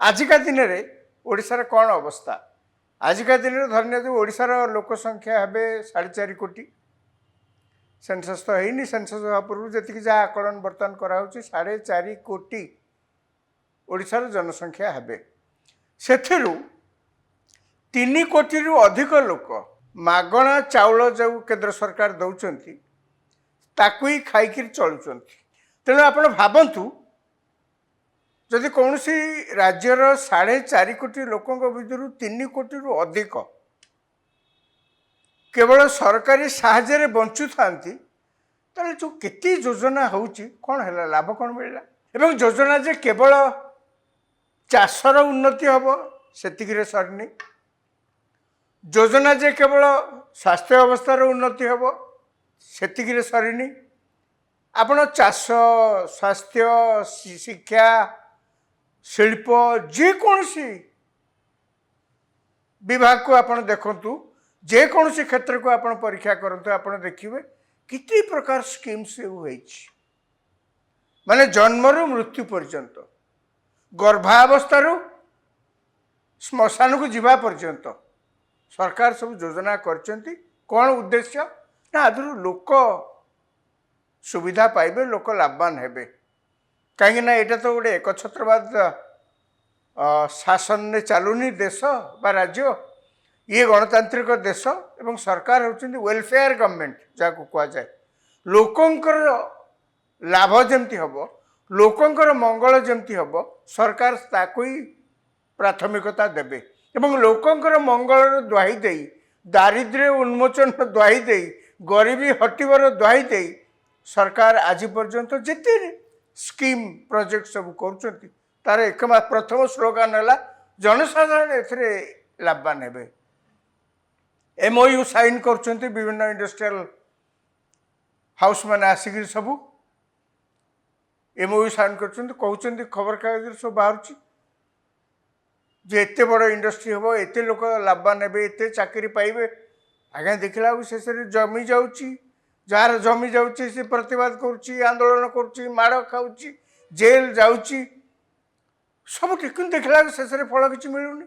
आजिका दिन में ओडिशार कौन अवस्था आजिका दिन में धरने ओडिशार लोक संख्या हे 4.5 कोटी सेंसस तो है सेंसस हवा पूर्व जी जहाँ आकलन बर्तमान कराऊँ 4.5 कोटी ओडिशार जनसंख्या हे से 3 कोटी रु अधिक लोक मागणा चाउल जो केंद्र सरकार दौरान ताकू ही खाई चलुं तेणु आप भावतु जदि कौन सी राज्यर 4.5 कोटी लोकों भितर 3 कोटी रु अधिक केवल सरकारी साहाय्य बंचु था जो केती योजना होची कौन है लाभ कौन मिलला एवं योजना जे केवल चाषर उन्नति हम से सरनी योजना जे केवल स्वास्थ्य अवस्थार उन्नति हम से सरनी आपण चाष स्वास्थ्य शिक्षा शिल्प जेकोसी विभाग को आपण देखु जेकोसी क्षेत्र को आपण परीक्षा करंतु आपण देखिए किती प्रकार स्कीम्स माने जन्मरु मृत्यु पर्यंत गर्भावस्थार श्मशान को जीवा पर्यंत सरकार सब योजना करचंती कौन उद्देश्य ना आदि लोक सुविधा पाइबे लोक लाभवान हेबे कहीं ना यहाँ तो गोटे एकछत्रवाद शासन ने चलुनी देश बा राज्य ये गणतांत्रिक देश एवं सरकार होचंदी वेलफेयर गवर्नमेंट जहाँ कह जाए लोकंकर लाभ जमती हम लोकंकर मंगल जमती हम सरकार ताकू ही प्राथमिकता देबे एवं लोकंकर मंगल दुहाई दे दारिद्र्य उन्मोचन दुहाई दे गरीबी हटिवर दुहाई दे सरकार आज पर्यंत जिते स्कीम प्रोजेक्ट सब कर तार एक प्रथम स्लोगान है जनसाधारण ए लाभवान हे MOU साइन कर विभिन्न इंडस्ट्रियल हाउस मैंने आसिक सब MOU साइन कर खबर कागज सब बाहर जे एत बड़ इंडस्ट्री हम एत लोक लाभवान हे एत चाकरी पाइबे आज्ञा देखला शेष जमी जाऊँगी जार जमी जाऊँगी से प्रतिवाद करुच्ची आंदोलन करुच्ची माड़ खाऊँगी जेल जाऊँगी सब ठीक देखला शेष फल किसी मिलूनी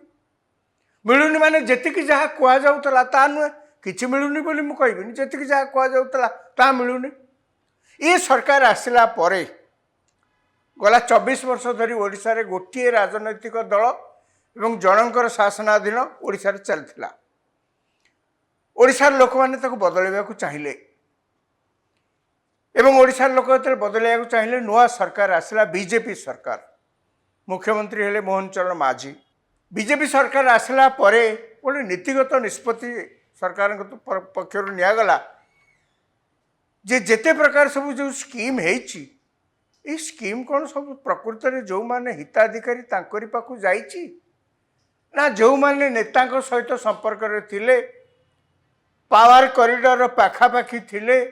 मिलूनी माने जी जहाँ कहुला ता नुहे कि मिलूनी बोली मुझे जी जहाँ कहुला ता मिलूनी ये सरकार आसला परे गला 24 वर्ष धरी ओडिशा रे गोटे राजनैतिक दल एवं जनकर शासनाधीन ओडिशा रे चलथिला ओडिशार लोक मैंने बदलवा चाहिए एवं ओडिशार लोक जो बदलवा चाहिए नुआ सरकार आसला बीजेपी सरकार मुख्यमंत्री हेले मोहन चरण माझी बीजेपी सरकार आसला परे गोटे नीतिगत निष्पत्ति सरकार पक्षर निगला जे जेते प्रकार सब जो स्कीम है स्कीम कौन सब प्रकृत में जो माने हिताधिकारी तांकरी पाखु जाइछि ना जो माने नेता सहित संपर्क रे थिले पावर कॉरिडोर पाखापाखि थिले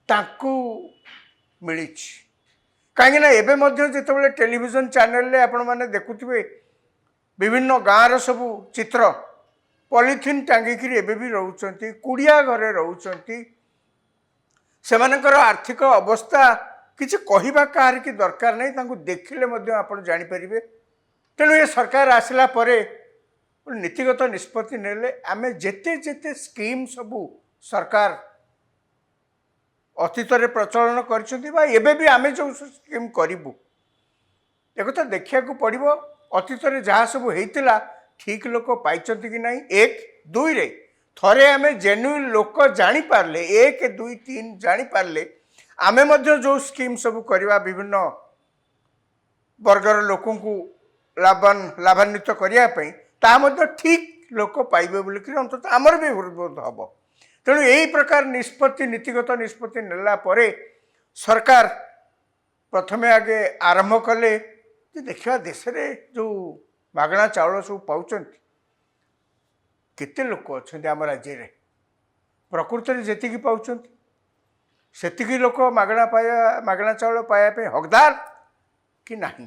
तांकु मिली कहीं एबे मध्य जितेबाला टेलीविजन चैनल आपण मैंने देखुवे विभिन्न गाँव सबू चित्र पॉलिथिन टांगिकी एबे भी रोचंती कुड़िया घरे रोचंती सेमानकर आर्थिक अवस्था किसी कहवा कहार की दरकार नहीं तांकु देखिले मध्य आपण जानि परिबे तेणु ये सरकार आसला परे नीतिगत निष्पत्ति नेले आमे जेते जेते स्कीम सबू सरकार अतीत प्रचलन कर भी आमे जो स्कीम करूँ एक देखा पड़ो अतीत जहाँ सब होता ठीक लोक पाई कि ना एक दुई रे थरे आमे जेन्युइन लोक जापारे 1 2 3 जापारे आमे मध्य जो स्कीम सब करवा विभिन्न वर्गर लोक लाभान्वित करने ता ठीक लोक पाइबे बोलिक अंत आमर भी विरोध हम तेणु यही प्रकार निष्पत्ति नीतिगत निष्पत्ति नेला परे सरकार प्रथमे आगे आरंभ कले देखा देश में जो मागणा चाउल सब पाँच केते लोक अच्छा आम राज्य में प्रकृत में जी पाँच से लोक मागणा चाउल पाया हकदार कि नहीं।